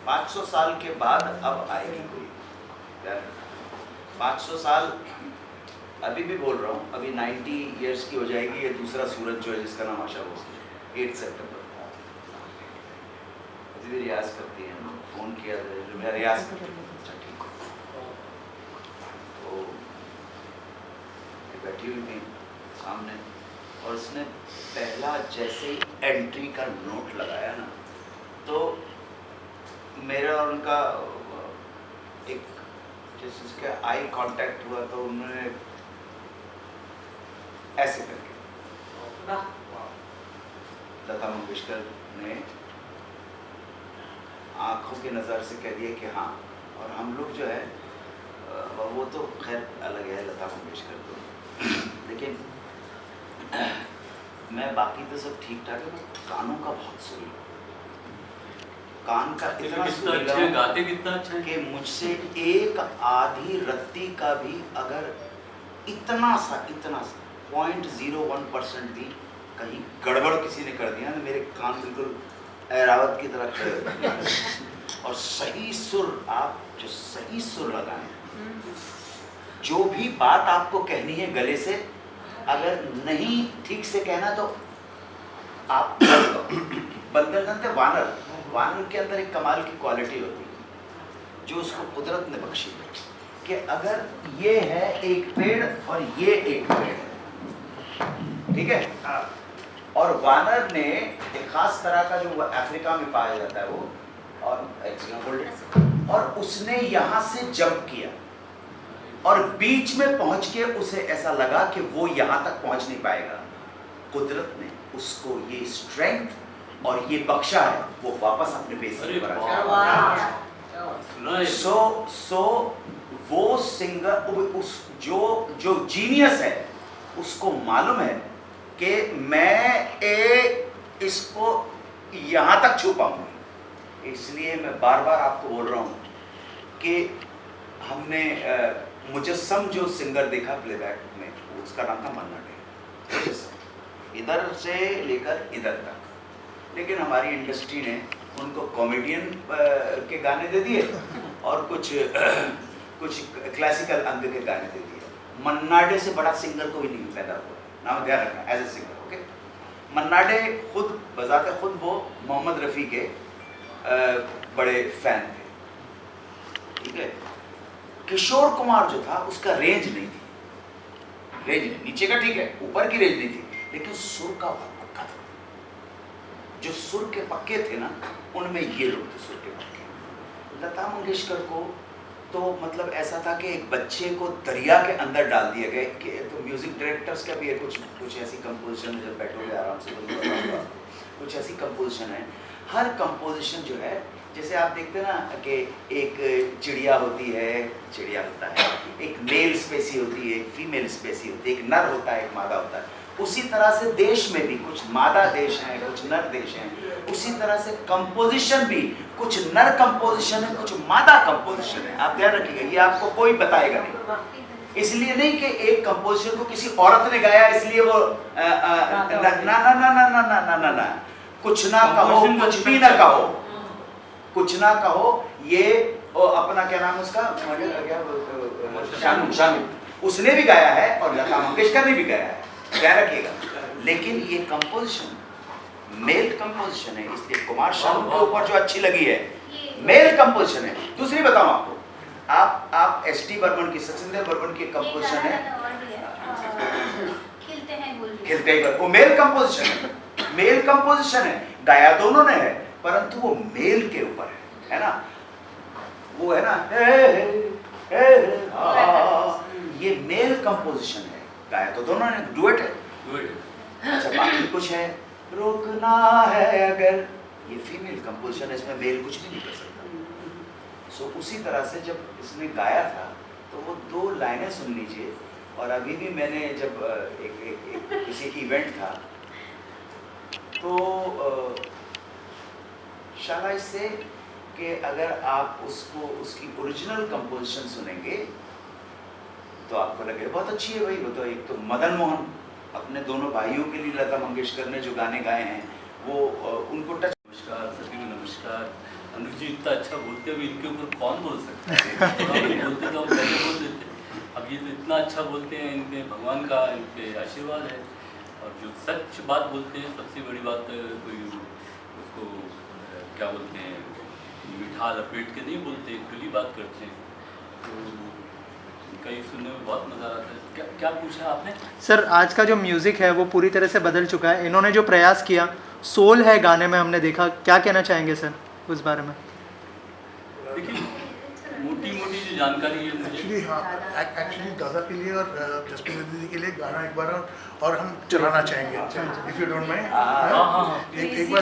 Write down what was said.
500 साल के बाद अब आएगी कोई। 500 साल अभी भी बोल रहा हूँ, अभी 90 इयर्स की हो जाएगी ये दूसरा सूरज जो है जिसका नाम आशा भोसले, 8 सितंबर। अभी भी रियाज करती है, फ़ोन किया जो मैं रियाज करती हूँ। अच्छा ठीक है। तो बैठी हुई थी सामने और उसने पहला जैसे ही एंट्री का नोट लगाया ना, तो मेरा और उनका एक जैसे उसका आई कांटेक्ट हुआ, तो उन्होंने ऐसे करके लता मंगेशकर ने आंखों की नज़र से कह दिया कि हाँ। और हम लोग जो है वो तो खैर अलग है लता मंगेशकर तो, लेकिन मैं बाकी तो सब ठीक ठाक है, बस गानों का बहुत सुरीला, कान का इतना सुरीला गाते कितना अच्छा कि मुझसे एक आधी रत्ती का भी अगर इतना सा 0.01% भी कहीं गड़बड़ किसी ने कर दिया ना, मेरे कान बिल्कुल ऐरावत की तरह खड़े और सही सुर, आप जो सही सुर लगाएं, जो भी बात आपको कहनी है गले से, अगर नहीं ठीक से कहना तो आप बंदर वानर के अंदर एक कमाल की क्वालिटी होती है जो उसको कुदरत ने बख्शी है कि अगर ये है एक पेड़ और ये एक पेड़ है, ठीक है, और वानर ने एक खास तरह का जो अफ्रीका में पाया जाता है वो, और उसने यहाँ से जंप किया और बीच में पहुंच के उसे ऐसा लगा कि वो यहाँ तक पहुंच नहीं पाएगा। कुदरत ने उसको ये स्ट्रेंथ और ये बख्शा है, वो वापस अपने बेस पर आ जाए। सो वो सिंगर, उस जो जीनियस है उसको मालूम है कि मैं इसको यहाँ तक छू पाऊंगा। इसलिए मैं बार बार आपको बोल रहा हूँ कि हमने मुजस्सम जो सिंगर देखा प्लेबैक में, उसका नाम था मन्ना डे, इधर से लेकर इधर तक, लेकिन हमारी इंडस्ट्री ने उनको कॉमेडियन के गाने दे दिए और कुछ क्लासिकल अंग के गाने दे दिए। मन्ना डे से बड़ा सिंगर कोई नहीं पैदा हुआ, नाम ध्यान रखना, as a singer, okay. Manna Dey खुद बजाते खुद वो मोहम्मद रफ़ी के बड़े फैन थे, ठीक है। किशोर कुमार जो था उसका रेंज नहीं थी, नीचे का ठीक है, ऊपर की रेंज नहीं थी, लेकिन सुर का बहुत पक्का था। जो सुर के पक्के थे ना, उनमें ये लोग थे सुर के पक्के। लता मंगेशकर को तो मतलब ऐसा था कि एक बच्चे को दरिया के अंदर डाल दिया गया कि तो म्यूजिक डायरेक्टर्स का भी है कुछ ऐसी कंपोजिशन है, जब बैठोगे आराम से कुछ ऐसी कंपोजिशन है। हर कंपोजिशन जो है, जैसे आप देखते ना कि एक चिड़िया होती है, चिड़िया होता है, एक मेल स्पेसी होती है, एक फीमेल स्पेसी होती है, एक नर होता है, एक मादा होता है। उसी तरह से देश में भी कुछ मादा देश हैं, कुछ नर देश हैं। उसी तरह से कंपोजिशन भी कुछ नर कंपोजिशन है, कुछ मादा कंपोजिशन है। आप ध्यान रखिएगा, ये आपको कोई बताएगा नहीं। इसलिए नहीं कि एक कंपोजिशन को किसी औरत ने गाया इसलिए वो ना ना ना ना ना ना ना ना ना, कुछ ना कहो, कुछ भी ना कहो, कुछ ना कहो, ये अपना क्या नाम उसका, शानू, उसने भी गाया है और लता मंगेशकर ने भी गाया है, ध्यान रखिएगा। लेकिन ये कंपोजिशन मेल कंपोजिशन है, इसलिए कुमार शानू के ऊपर जो अच्छी लगी है मेल कंपोजिशन है। दूसरी बताऊं आपको, आप एस.डी. बर्मन की, सचिंदर बर्मन की कंपोजिशन है खिलते ही, वो मेल कंपोजिशन है, मेल कंपोजिशन है, गाया दोनों ने है, परंतु वो मेल के ऊपर है ना, वो है ना ये मेल कंपोजिशन है, गाया तो दोनों ने, डुएट है। अच्छा, बाकी कुछ है, रोकना है अगर, ये फीमेल कंपोजिशन है, इसमें मेल कुछ भी नहीं कर सकता। सो उसी तरह से जब इसने गाया था तो वो 2 लाइनें सुन लीजिए। और अभी भी मैंने जब एक किसी इवेंट था तो शायद से कि अगर आप उसको उसकी ओरिजिनल कंपोजिशन सुनेंगे तो आपको लगे बहुत अच्छी है भाई। वो तो एक तो मदन मोहन अपने दोनों भाइयों के लिए लता मंगेशकर ने जो गाने गाए हैं वो उनको टच। नमस्कार, सभी को नमस्कार। अनुज जी इतना अच्छा बोलते हैं, इनके ऊपर कौन बोल सकता है। बोलते तो हम पहले बोल देते, अब ये तो इतना अच्छा बोलते हैं, इनके भगवान का इनके आशीर्वाद है। और जो सच बात बोलते हैं, सबसे बड़ी बात कोई उसको क्या बोलते हैं, मिठा लपेट के नहीं बोलते, खुली बात करते हैं। तो कई सुनने में बहुत मज़ा आता है। क्या क्या पूछा आपने? सर आज का जो म्यूज़िक है वो पूरी तरह से बदल चुका है, इन्होंने जो प्रयास किया सोल है गाने में हमने देखा, क्या कहना चाहेंगे सर उस बारे में? देखिए मोटी मोटी जो जानकारी है मुझे एक्चुअली हाँ, एक्चुअली दादा के लिए और जसप्रीत दीदी के लिए गाना एक बार और हम चलाना चाहेंगे, इफ़ यू डोंट माइंड। हाँ हाँ हाँ एक बार